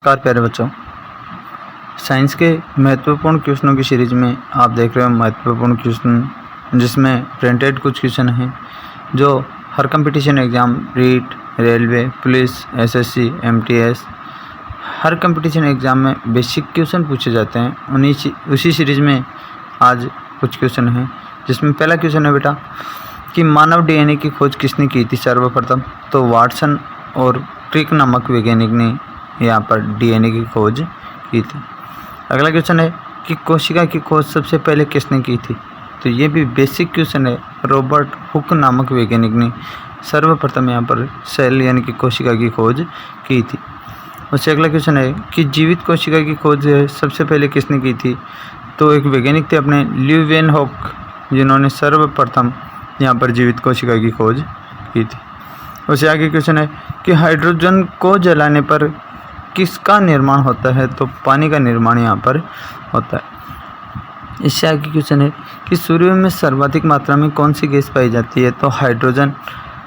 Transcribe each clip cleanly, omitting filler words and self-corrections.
नमस्कार प्यारे बच्चों, साइंस के महत्वपूर्ण क्वेश्चनों की सीरीज में आप देख रहे हो महत्वपूर्ण क्वेश्चन, जिसमें प्रिंटेड कुछ क्वेश्चन हैं जो हर competition exam REET, railway, police, SSC, MTS हर कंपटीशन एग्ज़ाम में बेसिक क्वेश्चन पूछे जाते हैं। उसी सीरीज़ में आज कुछ क्वेश्चन हैं, जिसमें पहला क्वेश्चन है बेटा कि मानव डीएनए की खोज किसने की थी सर्वप्रथम? तो वाटसन और क्रिक नामक वैज्ञानिक ने यहाँ पर डीएनए की खोज की थी। अगला क्वेश्चन है कि कोशिका की खोज सबसे पहले किसने की थी? तो ये भी बेसिक क्वेश्चन है। रॉबर्ट हुक नामक वैज्ञानिक ने सर्वप्रथम यहाँ पर सेल यानी कि कोशिका की खोज की थी। उससे अगला क्वेश्चन है कि जीवित कोशिका की खोज सबसे पहले किसने की थी? तो एक वैज्ञानिक थे अपने ल्यूवेनहॉक, जिन्होंने सर्वप्रथम यहाँ पर जीवित कोशिका की खोज की थी। उससे आगे क्वेश्चन है कि हाइड्रोजन को जलाने पर किसका निर्माण होता है? तो पानी का निर्माण यहाँ पर होता है। इससे आगे क्वेश्चन है कि सूर्य में सर्वाधिक मात्रा में कौन सी गैस पाई जाती है? तो हाइड्रोजन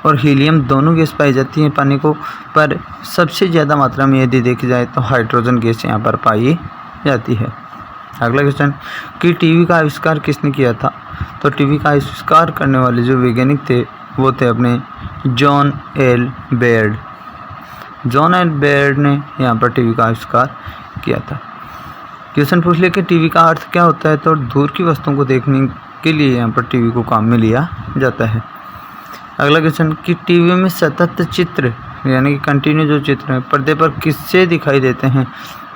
और हीलियम दोनों गैस पाई जाती है पानी को, पर सबसे ज़्यादा मात्रा में यदि देखी जाए तो हाइड्रोजन गैस यहाँ पर पाई जाती है। अगला क्वेश्चन कि टीवी का आविष्कार किसने किया था? तो टीवी का आविष्कार करने वाले जो वैज्ञानिक थे वो थे अपने John L Baird. John L Baird ने यहाँ पर टीवी का आविष्कार किया था। क्वेश्चन पूछ लिया कि टीवी का अर्थ क्या होता है? तो दूर की वस्तुओं को देखने के लिए यहाँ पर टीवी को काम में लिया जाता है। अगला क्वेश्चन कि टीवी में सतत चित्र यानी कि कंटिन्यू जो चित्र हैं पर्दे पर किससे दिखाई देते हैं?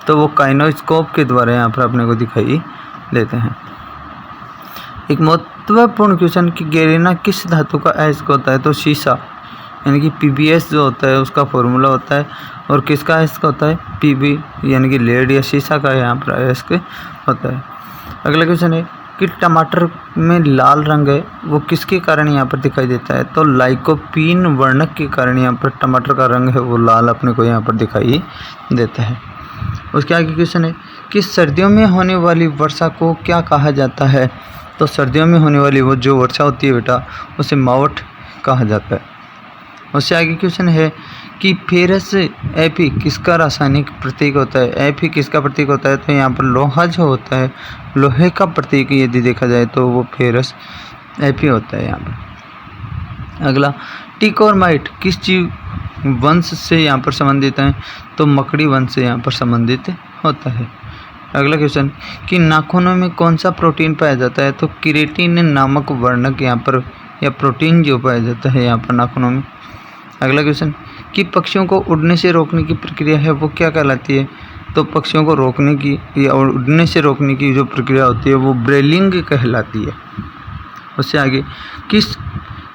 तो वो काइनेस्कोप के द्वारा यहाँ पर अपने को दिखाई देते हैं। एक महत्वपूर्ण क्वेश्चन कि गैलिना किस धातु का अयस्क होता है? तो शीशा यानी कि पीबीएस जो होता है उसका फॉर्मूला होता है, और किसका अयस्क होता है? पीबी यानी कि लेड या शीशा का यहाँ पर अयस्क होता है। अगला क्वेश्चन है कि टमाटर में लाल रंग है वो किसके कारण यहाँ पर दिखाई देता है? तो लाइकोपीन वर्णक के कारण यहाँ पर टमाटर का रंग है वो लाल अपने को यहाँ पर दिखाई देता है। उसके आगे क्वेश्चन है कि सर्दियों में होने वाली वर्षा को क्या कहा जाता है? तो सर्दियों में होने वाली वो जो वर्षा होती है बेटा उसे मावठ कहा जाता है। उससे आगे क्वेश्चन है कि फेरस एफी किसका रासायनिक प्रतीक होता है? एफी किसका प्रतीक होता है? तो यहाँ पर लोहा जो होता है, लोहे का प्रतीक यदि देखा जाए तो वो फेरस एफी होता है यहाँ पर। अगला टिक और माइट किस जीव वंश से यहाँ पर संबंधित हैं? तो मकड़ी वंश से यहाँ पर संबंधित होता है। अगला क्वेश्चन कि नाखूनों में कौन सा प्रोटीन पाया जाता है? तो केराटिन नामक वर्णक यहाँ पर या प्रोटीन जो पाया जाता है यहाँ पर नाखूनों में। अगला क्वेश्चन कि पक्षियों को उड़ने से रोकने की प्रक्रिया है वो क्या कहलाती है? तो पक्षियों को रोकने की या उड़ने से रोकने की जो प्रक्रिया होती है वो ब्रेलिंग कहलाती है। उससे आगे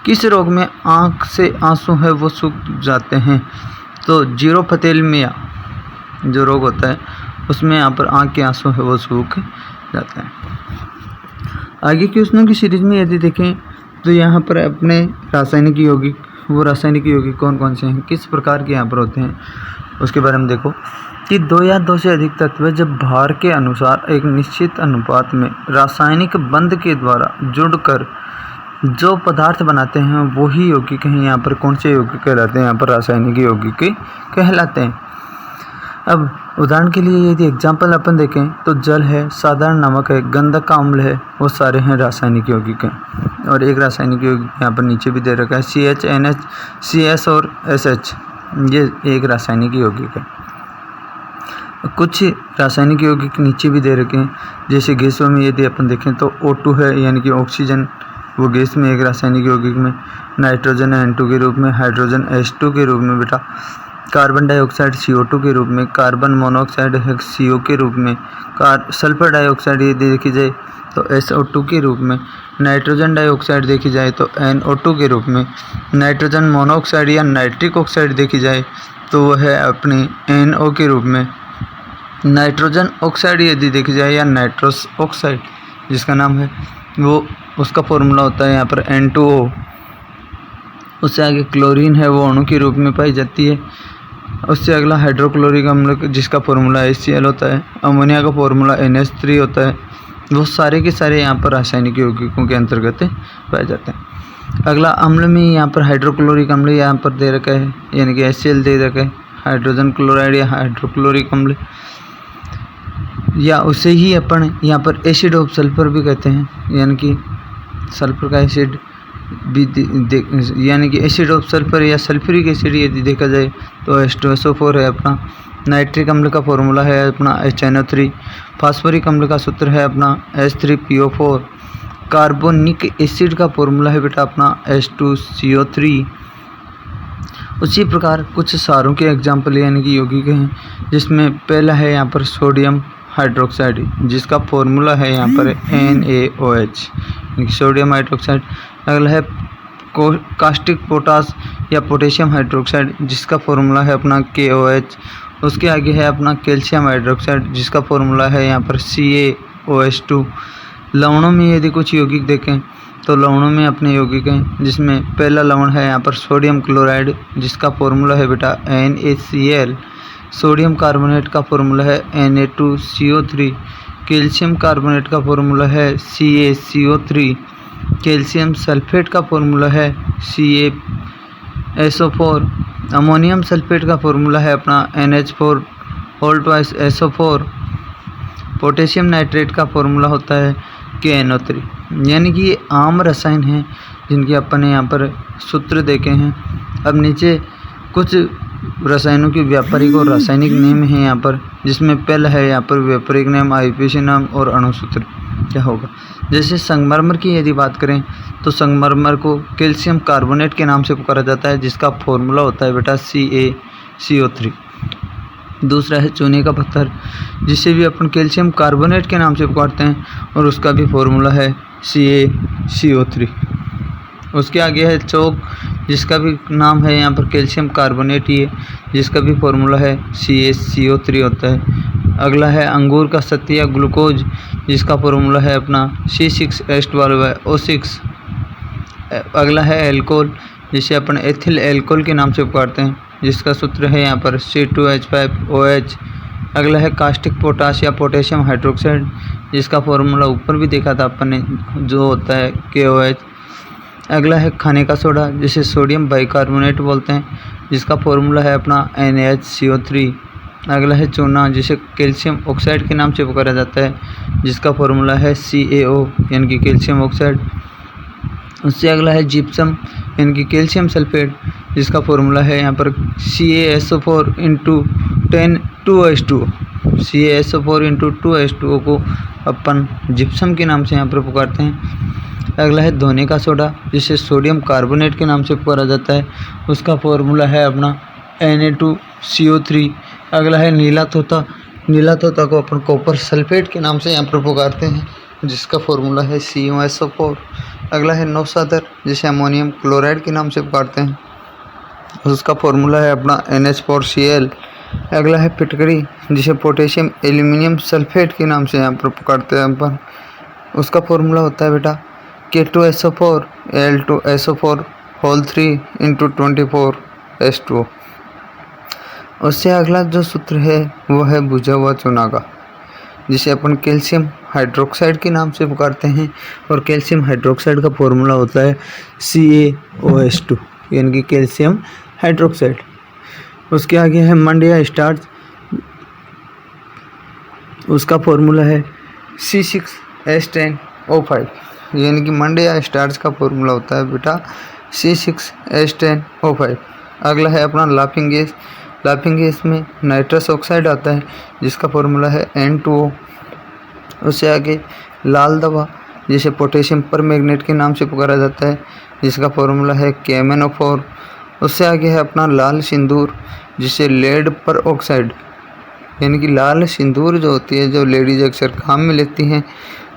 किस रोग में आँख से आंसू है वो सूख जाते हैं? तो जीरोफथेल्मिया जो रोग होता है उसमें यहाँ पर आँख के आंसू है वो सूख जाते हैं। आगे क्वेश्चनों की सीरीज में यदि देखें तो यहाँ पर अपने रासायनिक यौगिक कौन कौन से हैं, किस प्रकार के यहाँ पर होते हैं, उसके बारे में देखो कि दो या दो से अधिक तत्व जब भार के अनुसार एक निश्चित अनुपात में रासायनिक बंध के द्वारा जुड़कर जो पदार्थ बनाते हैं वही यौगिक हैं। यहाँ पर कौन से यौगिक कहलाते हैं? यहाँ पर रासायनिक यौगिक कहलाते हैं। अब उदाहरण के लिए यदि एग्जाम्पल अपन देखें तो जल है, साधारण नमक है, गंधक का अम्ल है, वो सारे हैं रासायनिक यौगिक हैं। और एक रासायनिक यौगिक यहाँ पर नीचे भी दे रखा है CH, CS और SH, ये एक रासायनिक यौगिक है। कुछ रासायनिक यौगिक नीचे भी दे रखे हैं, जैसे गैसों में यदि अपन देखें तो O2 है यानी कि ऑक्सीजन, वो गैस में एक रासायनिक यौगिक में, नाइट्रोजन है N2 के रूप में, हाइड्रोजन H2 के रूप में बेटा, कार्बन डाइऑक्साइड CO2 के रूप में, कार्बन मोनोऑक्साइड है CO के रूप में, सल्फर डाइऑक्साइड यदि देखी जाए तो SO2 के रूप में, नाइट्रोजन डाइऑक्साइड देखी जाए तो NO2 के रूप में, नाइट्रोजन मोनोऑक्साइड या नाइट्रिक ऑक्साइड देखी जाए तो वह है अपनी NO के रूप में, नाइट्रोजन ऑक्साइड यदि देखी जाए या नाइट्रस ऑक्साइड जिसका नाम है वो उसका फॉर्मूला होता है यहाँ पर N2O। उससे आगे क्लोरीन है वो अणु के रूप में पाई जाती है। उससे अगला हाइड्रोक्लोरिक अम्ल जिसका फॉर्मूला HCl होता है, अमोनिया का फॉर्मूला NH3 होता है। वो सारे के सारे यहाँ पर रासायनिक यौगिकों के अंतर्गत पाए जाते हैं। अगला अम्ल में यहाँ पर हाइड्रोक्लोरिक अम्ल यहाँ पर दे रखा है यानी कि HCl दे रखा है। हाइड्रोजन क्लोराइड या हाइड्रोक्लोरिक अम्ल, या उसे ही अपन यहाँ पर एसिड ऑफ सल्फर भी कहते हैं, यानी कि सल्फर का एसिड भी यानी कि एसिड ऑफ सल्फर या सल्फ्यूरिक एसिड यदि देखा जाए तो H2SO4 है अपना। नाइट्रिक अम्ल का फॉर्मूला है अपना HNO3। फास्फोरिक अम्ल का सूत्र है अपना H3PO4। कार्बोनिक एसिड का फॉर्मूला है बेटा अपना H2CO3। उसी प्रकार कुछ सारों के एग्जाम्पल यानी कि यौगिक हैं, जिसमें पहला है यहाँ पर सोडियम हाइड्रोक्साइड, जिसका फॉर्मूला है यहाँ पर NaOH, सोडियम हाइड्रोक्साइड। अगला है कास्टिक पोटास या पोटेशियम हाइड्रोक्साइड, जिसका फॉर्मूला है अपना KOH। उसके आगे है अपना कैल्शियम हाइड्रोक्साइड, जिसका फॉर्मूला है यहाँ पर CaOH2। लवणों में यदि कुछ यौगिक देखें तो लवणों में अपने यौगिक हैं, जिसमें पहला लवण है यहाँ पर सोडियम क्लोराइड, जिसका फॉर्मूला है बेटा NaCl। सोडियम कार्बोनेट का फॉर्मूला है Na2CO3। कैल्शियम कार्बोनेट का फॉर्मूला है CaCO3। कैल्शियम सल्फेट का फॉर्मूला है CaSO4। अमोनियम सल्फेट का फॉर्मूला है अपना NH4/SO4। पोटेशियम नाइट्रेट का फॉर्मूला होता है KNO3। यानी कि ये आम रसायन हैं जिनके अपन ने यहाँ पर सूत्र देखे हैं। अब नीचे कुछ रसायनों की व्यापारिक और रासायनिक नेम है यहाँ पर, जिसमें पहला है यहाँ पर व्यापारिक नेम, आईपीसी नाम और अणुसूत्र क्या होगा। जैसे संगमरमर की यदि बात करें तो संगमरमर को कैल्शियम कार्बोनेट के नाम से पुकारा जाता है, जिसका फॉर्मूला होता है बेटा CaCO3। दूसरा है चूने का पत्थर, जिसे भी अपन कैल्शियम कार्बोनेट के नाम से पुकारते हैं, और उसका भी फॉर्मूला है CaCO3। उसके आगे है चौक, जिसका भी नाम है यहाँ पर कैल्शियम कार्बोनेट ही है, जिसका भी फॉर्मूला है CaCO3 होता है। अगला है अंगूर का सत्ती या ग्लूकोज, जिसका फॉर्मूला है अपना C6H12O6। अगला है एल्कोहल, जिसे अपन एथिल एल्कोहल के नाम से पुकारते हैं, जिसका सूत्र है यहाँ पर C2H5OH। अगला है कास्टिक पोटास या पोटेशियम हाइड्रोक्साइड, जिसका फॉर्मूला ऊपर भी देखा था अपन ने, जो होता है KOH। अगला है खाने का सोडा, जिसे सोडियम बाइकार्बोनेट बोलते हैं, जिसका फॉर्मूला है अपना NaCO3। अगला है चूना, जिसे कैल्शियम ऑक्साइड के नाम से पुकारा जाता है, जिसका फॉर्मूला है CaO यानी कि कैल्शियम ऑक्साइड। उससे अगला है जिप्सम यानी कि कैल्शियम सल्फेट, जिसका फॉर्मूला है यहाँ पर CaSO4/2H2O। CaSO4/2H2O को अपन जिप्सम के नाम से यहाँ पर पुकारते हैं। अगला है धोने का सोडा, जिसे सोडियम कार्बोनेट के नाम से पुकारा जाता है, उसका फॉर्मूला है अपना Na2CO3। अगला है नीला तोता, नीला तोता को अपन कॉपर सल्फेट के नाम से यहाँ पर पुकारते हैं, जिसका फॉर्मूला है CuSO4। अगला है नौसादर, जिसे अमोनियम क्लोराइड के नाम से पुकारते हैं, उसका फॉर्मूला है अपना NH4Cl। अगला है पिटकरी, जिसे पोटेशियम एल्यूमिनियम सल्फेट के नाम से यहाँ पर पुकारते हैं अपन, उसका फॉर्मूला होता है बेटा K2SO4Al2SO4(3)24H2O। उससे अगला जो सूत्र है वो है बुझा हुआ चूना का, जिसे अपन कैल्शियम हाइड्रोक्साइड के नाम से पुकारते हैं, और कैल्शियम हाइड्रोक्साइड का फॉर्मूला होता है CaOH2 यानी कि कैल्शियम हाइड्रोक्साइड। उसके आगे है मंडिया स्टार्च, उसका फॉर्मूला है C6H10O5 यानी कि मंडिया स्टार्च का फॉर्मूला होता है बेटा C6H10O5। अगला है अपना लाफिंग गैस, लाफिंग गैस में नाइट्रस ऑक्साइड आता है, जिसका फॉर्मूला है N2O। उससे आगे लाल दवा, जिसे पोटेशियम परमैंगनेट के नाम से पुकारा जाता है, जिसका फॉर्मूला है KMnO4। उससे आगे है अपना लाल सिंदूर, जिसे लेड पर ऑक्साइड यानी कि लाल सिंदूर जो होती है, जो लेडीज अक्सर काम में लेती हैं,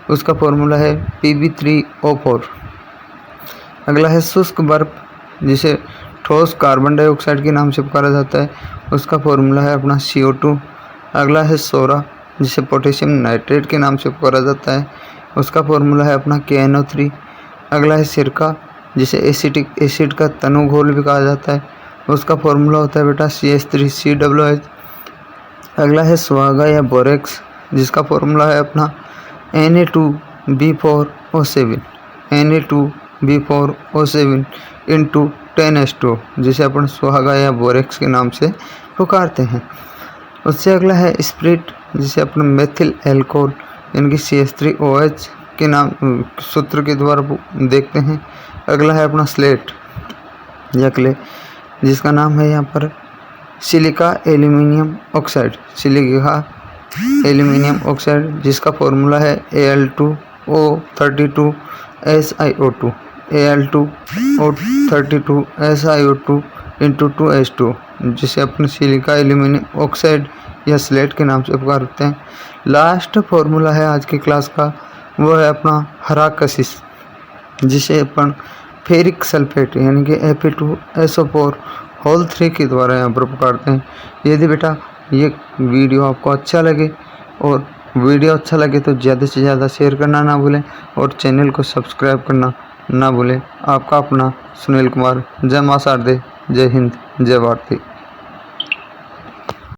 उसका फॉर्मूला है Pb3O4। अगला है शुष्क बर्फ, जिसे ठोस कार्बन डाइऑक्साइड के नाम से पुकारा जाता है, उसका फॉर्मूला है अपना CO2। अगला है सोरा, जिसे पोटेशियम नाइट्रेट के नाम से पुकारा जाता है, उसका फॉर्मूला है अपना KNO3। अगला है सिरका, जिसे एसिटिक एसिड का तनु घोल भी कहा जाता है, उसका फॉर्मूला होता है बेटा CH3COOH। अगला है सुहागा या बोरेक्स, जिसका फॉर्मूला है अपना Na2B4O7 Na2B4O7 × 10H2O, जिसे अपन सुहागा या बोरेक्स के नाम से पुकारते हैं। उससे अगला है स्प्रिट, जिसे अपने मेथिल एल्कोहल यानी कि CH3OH के नाम सूत्र के द्वारा देखते हैं। अगला है अपना स्लेट या क्ले, जिसका नाम है यहाँ पर silica aluminium oxide, silica aluminium oxide, जिसका फॉर्मूला है Al2O32SiO2, Al2O32SiO2 × 2H2, जिसे अपने सिलिका एल्यूमिनियम ऑक्साइड या स्लेट के नाम से पुकारते हैं। लास्ट फॉर्मूला है आज की क्लास का, वो है अपना हराकसिस, जिसे अपन फेरिक सल्फेट यानी कि Fe2SO4 के द्वारा यहाँ पर पुकारते हैं। यदि बेटा ये वीडियो आपको अच्छा लगे और वीडियो अच्छा लगे तो ज़्यादा से ज़्यादा शेयर करना ना भूलें और चैनल को सब्सक्राइब करना ना भूलें। आपका अपना सुनील कुमार। जय मां शारदे, जय हिंद, जय भारती।